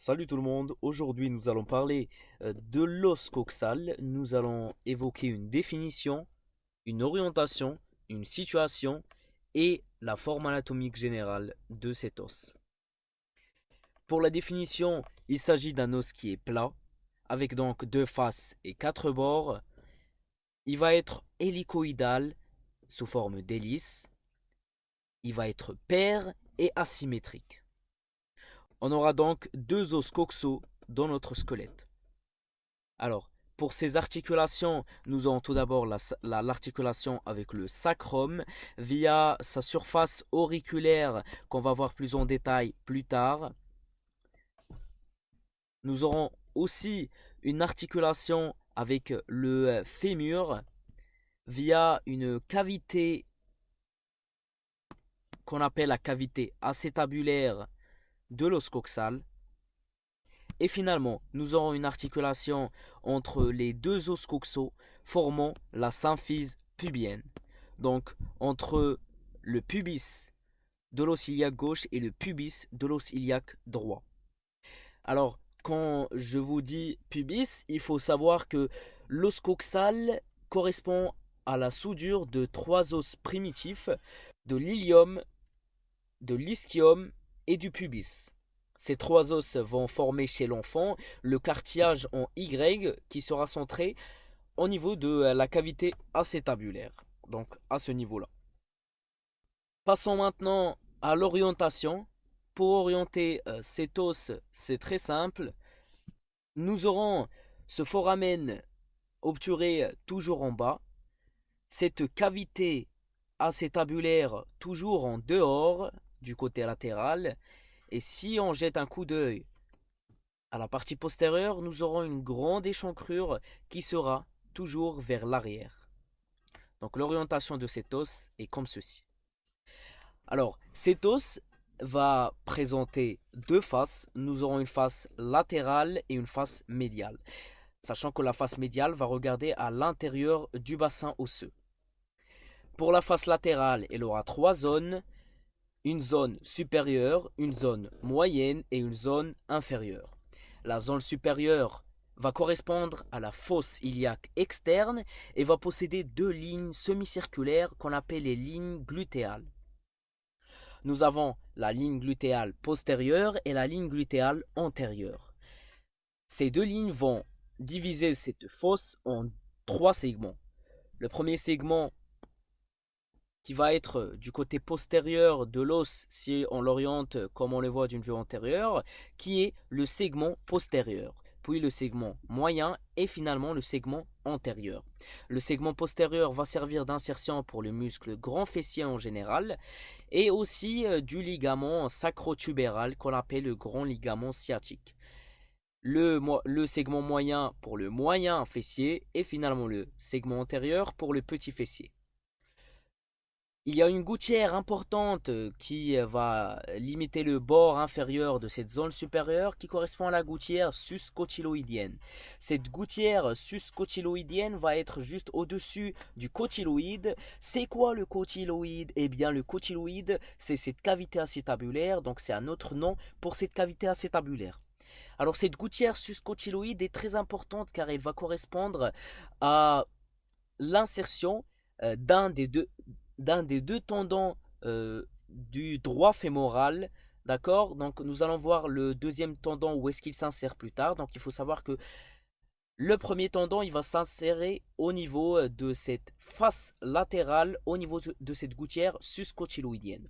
Salut tout le monde, aujourd'hui nous allons parler de l'os coxal. Nous allons évoquer une définition, une orientation, une situation et la forme anatomique générale de cet os. Pour la définition, il s'agit d'un os qui est plat, avec donc deux faces et quatre bords. Il va être hélicoïdal sous forme d'hélice. Il va être pair et asymétrique. On aura donc deux os coxaux dans notre squelette. Alors, pour ces articulations, nous avons tout d'abord l'articulation avec le sacrum via sa surface auriculaire qu'on va voir plus en détail plus tard. Nous aurons aussi une articulation avec le fémur via une cavité qu'on appelle la cavité acétabulaire de l'os coxal. Et finalement, nous aurons une articulation entre les deux os coxaux formant la symphyse pubienne. Donc, entre le pubis de l'os iliaque gauche et le pubis de l'os iliaque droit. Alors, quand je vous dis pubis, il faut savoir que l'os coxal correspond à la soudure de trois os primitifs, de l'ilium, de l'ischium et du pubis. Ces trois os vont former chez l'enfant le cartilage en Y qui sera centré au niveau de la cavité acétabulaire. Donc à ce niveau-là. Passons maintenant à l'orientation. Pour orienter cet os, c'est très simple. Nous aurons ce foramen obturé toujours en bas, cette cavité acétabulaire toujours en dehors du côté latéral. Et si on jette un coup d'œil à la partie postérieure, nous aurons une grande échancrure qui sera toujours vers l'arrière. Donc l'orientation de cet os est comme ceci. Alors, cet os va présenter deux faces. Nous aurons une face latérale et une face médiale. Sachant que la face médiale va regarder à l'intérieur du bassin osseux. Pour la face latérale, elle aura trois zones. Une zone supérieure, une zone moyenne et une zone inférieure. La zone supérieure va correspondre à la fosse iliaque externe et va posséder deux lignes semi-circulaires qu'on appelle les lignes glutéales. Nous avons la ligne glutéale postérieure et la ligne glutéale antérieure. Ces deux lignes vont diviser cette fosse en trois segments. Le premier segment qui va être du côté postérieur de l'os si on l'oriente comme on le voit d'une vue antérieure, qui est le segment postérieur, puis le segment moyen et finalement le segment antérieur. Le segment postérieur va servir d'insertion pour le muscle grand fessier en général et aussi du ligament sacrotubéral qu'on appelle le grand ligament sciatique. Le segment moyen pour le moyen fessier et finalement le segment antérieur pour le petit fessier. Il y a une gouttière importante qui va limiter le bord inférieur de cette zone supérieure qui correspond à la gouttière sus-cotyloïdienne. Cette gouttière sus-cotyloïdienne va être juste au-dessus du cotyloïde. C'est quoi le cotyloïde? Eh bien le cotyloïde, c'est cette cavité acétabulaire, donc c'est un autre nom pour cette cavité acétabulaire. Alors cette gouttière sus-cotyloïde est très importante car elle va correspondre à l'insertion d'un des deux tendons du droit fémoral. D'accord. Donc nous allons voir le deuxième tendon où est-ce qu'il s'insère plus tard. Donc il faut savoir que le premier tendon il va s'insérer au niveau de cette face latérale, au niveau de cette gouttière sus-cotyloïdienne.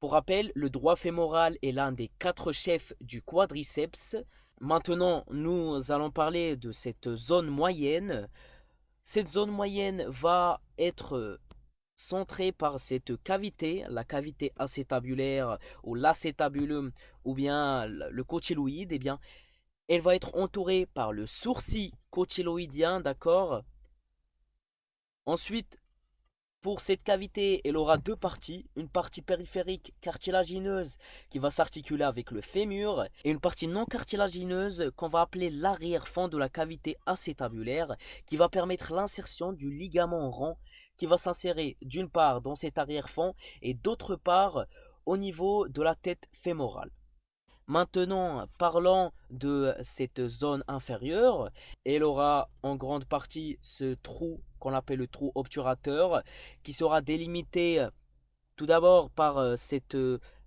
Pour rappel, le droit fémoral est l'un des quatre chefs du quadriceps. Maintenant, nous allons parler de cette zone moyenne. Cette zone moyenne va être centrée par cette cavité, la cavité acétabulaire ou l'acétabulum ou bien le cotyloïde. Eh bien, elle va être entourée par le sourcil cotyloïdien, d'accord. Ensuite, pour cette cavité, elle aura deux parties, une partie périphérique cartilagineuse qui va s'articuler avec le fémur et une partie non cartilagineuse qu'on va appeler l'arrière-fond de la cavité acétabulaire qui va permettre l'insertion du ligament rond qui va s'insérer d'une part dans cet arrière-fond et d'autre part au niveau de la tête fémorale. Maintenant, parlant de cette zone inférieure, elle aura en grande partie ce trou qu'on appelle le trou obturateur, qui sera délimité tout d'abord par cette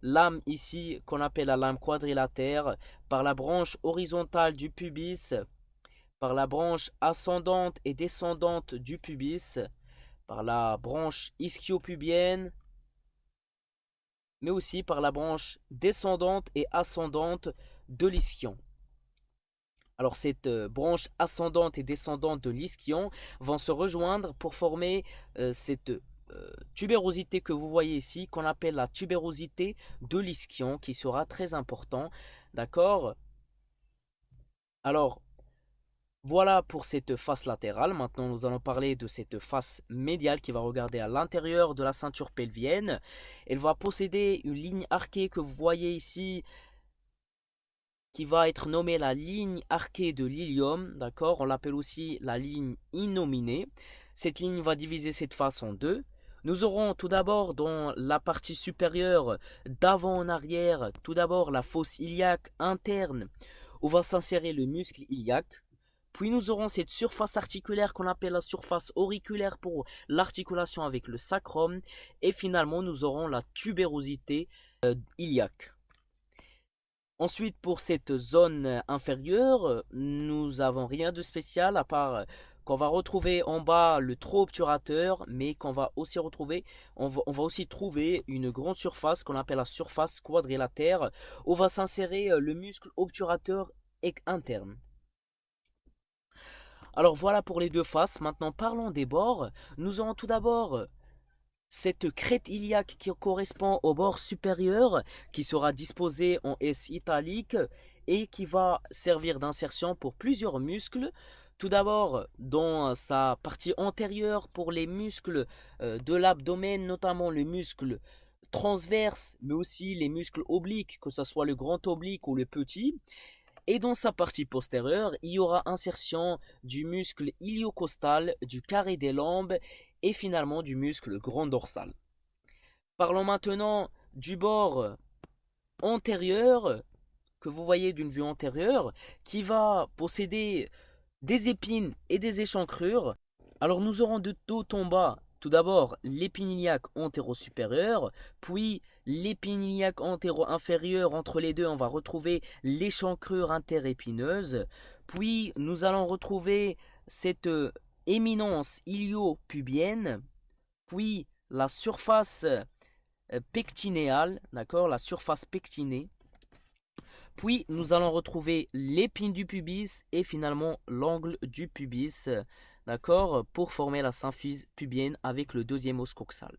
lame ici qu'on appelle la lame quadrilatère, par la branche horizontale du pubis, par la branche ascendante et descendante du pubis, par la branche ischio-pubienne, mais aussi par la branche descendante et ascendante de l'ischion. Alors cette branche ascendante et descendante de l'ischion vont se rejoindre pour former cette tubérosité que vous voyez ici, qu'on appelle la tubérosité de l'ischion, qui sera très important. D'accord? Alors, voilà pour cette face latérale. Maintenant, nous allons parler de cette face médiale qui va regarder à l'intérieur de la ceinture pelvienne. Elle va posséder une ligne arquée que vous voyez ici, qui va être nommée la ligne arquée de l'ilium, d'accord? On l'appelle aussi la ligne innominée. Cette ligne va diviser cette face en deux. Nous aurons tout d'abord dans la partie supérieure, d'avant en arrière, tout d'abord la fosse iliaque interne, où va s'insérer le muscle iliaque. Puis nous aurons cette surface articulaire qu'on appelle la surface auriculaire pour l'articulation avec le sacrum. Et finalement, nous aurons la tubérosité iliaque. Ensuite, pour cette zone inférieure, nous avons rien de spécial à part qu'on va retrouver en bas le trou obturateur, mais qu'on va aussi retrouver, on va aussi trouver une grande surface qu'on appelle la surface quadrilatère, où va s'insérer le muscle obturateur interne. Alors voilà pour les deux faces. Maintenant parlons des bords. Nous aurons tout d'abord cette crête iliaque qui correspond au bord supérieur, qui sera disposée en S italique et qui va servir d'insertion pour plusieurs muscles. Tout d'abord dans sa partie antérieure pour les muscles de l'abdomen, notamment le muscle transverse, mais aussi les muscles obliques, que ce soit le grand oblique ou le petit. Et dans sa partie postérieure, il y aura insertion du muscle iliocostal, du carré des lombes et finalement du muscle grand dorsal. Parlons maintenant du bord antérieur, que vous voyez d'une vue antérieure, qui va posséder des épines et des échancrures. Alors nous aurons de haut en bas tout d'abord l'épine iliaque antéro-supérieure, puis l'épine iliaque antéro-inférieure. Entre les deux, on va retrouver l'échancrure interépineuse. Puis nous allons retrouver cette éminence ilio-pubienne, puis la surface pectinéale, d'accord, la surface pectinée. Puis nous allons retrouver l'épine du pubis et finalement l'angle du pubis, d'accord, pour former la symphyse pubienne avec le deuxième os coxal.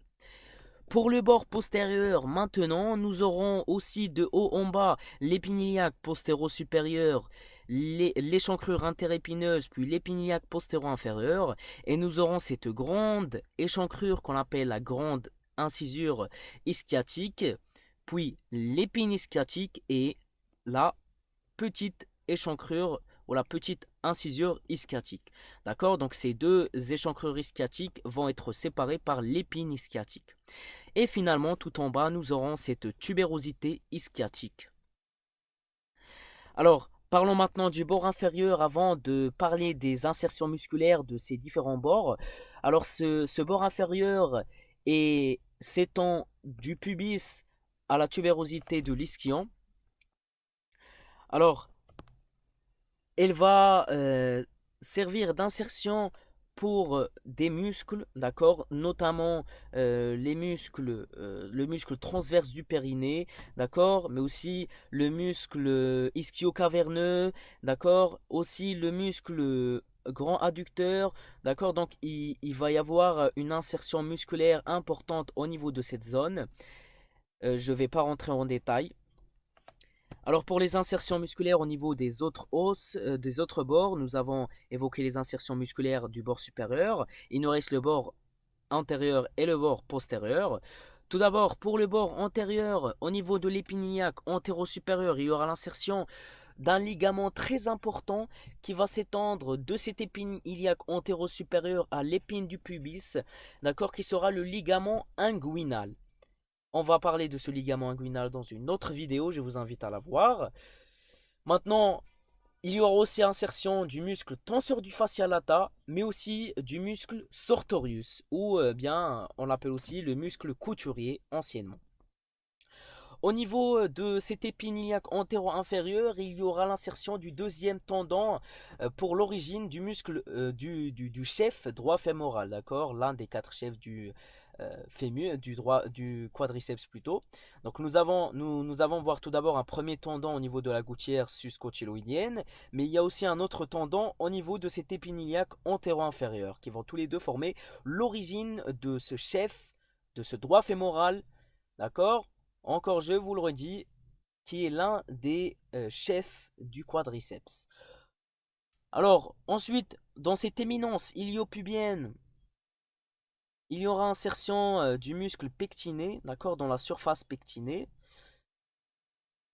Pour le bord postérieur, maintenant, nous aurons aussi de haut en bas l'épine iliaque postéro-supérieure, l'échancrure interépineuse, puis l'épine iliaque postéro-inférieure, et nous aurons cette grande échancrure qu'on appelle la grande incisure ischiatique, puis l'épine ischiatique et la petite échancrure ou la petite incisure ischiatique. D'accord? Donc ces deux échancrures ischiatiques vont être séparées par l'épine ischiatique. Et finalement, tout en bas, nous aurons cette tubérosité ischiatique. Alors, parlons maintenant du bord inférieur avant de parler des insertions musculaires de ces différents bords. Alors, ce bord inférieur s'étend du pubis à la tubérosité de l'ischion. Alors, elle va servir d'insertion pour des muscles, d'accord, notamment le muscle transverse du périnée, d'accord, mais aussi le muscle ischio-caverneux, d'accord, aussi le muscle grand adducteur, d'accord, donc il va y avoir une insertion musculaire importante au niveau de cette zone. Je ne vais pas rentrer en détail. Alors pour les insertions musculaires au niveau des autres os, des autres bords, nous avons évoqué les insertions musculaires du bord supérieur. Il nous reste le bord antérieur et le bord postérieur. Tout d'abord, pour le bord antérieur, au niveau de l'épine iliaque antéro-supérieur, il y aura l'insertion d'un ligament très important qui va s'étendre de cette épine iliaque antéro-supérieure à l'épine du pubis, d'accord, qui sera le ligament inguinal. On va parler de ce ligament inguinal dans une autre vidéo, je vous invite à la voir. Maintenant, il y aura aussi insertion du muscle tenseur du fascia lata, mais aussi du muscle sartorius, ou bien on l'appelle aussi le muscle couturier anciennement. Au niveau de cet épine iliaque antéro-inférieur, il y aura l'insertion du deuxième tendon pour l'origine du muscle du chef droit fémoral, d'accord? L'un des quatre chefs du fémur, du quadriceps plutôt. Donc nous avons voir tout d'abord un premier tendon au niveau de la gouttière sus-cotyloïdienne, mais il y a aussi un autre tendon au niveau de cet épine iliaque antéro-inférieur, qui vont tous les deux former l'origine de ce chef, de ce droit fémoral, d'accord? Encore je vous le redis, qui est l'un des chefs du quadriceps. Alors, ensuite, dans cette éminence iliopubienne, il y aura insertion du muscle pectiné, d'accord, dans la surface pectinée.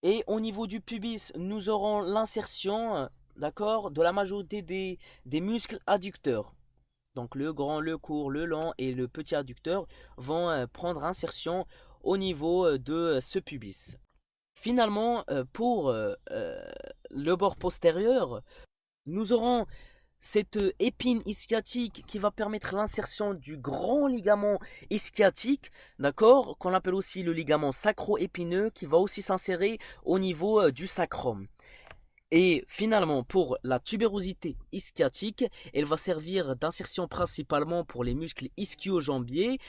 Et au niveau du pubis, nous aurons l'insertion, d'accord, de la majorité des muscles adducteurs. Donc le grand, le court, le long et le petit adducteur vont prendre insertion au niveau de ce pubis. Finalement, pour le bord postérieur, nous aurons cette épine ischiatique qui va permettre l'insertion du grand ligament ischiatique, d'accord, qu'on appelle aussi le ligament sacro-épineux, qui va aussi s'insérer au niveau du sacrum. Et finalement, pour la tubérosité ischiatique, elle va servir d'insertion principalement pour les muscles ischio-jambiers,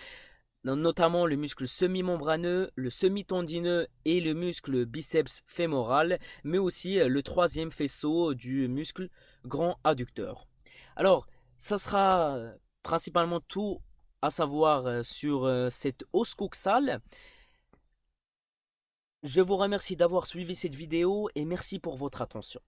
notamment le muscle semi-membraneux, le semi-tendineux et le muscle biceps fémoral, mais aussi le troisième faisceau du muscle grand adducteur. Alors, ça sera principalement tout à savoir sur cette os coxale. Je vous remercie d'avoir suivi cette vidéo et merci pour votre attention.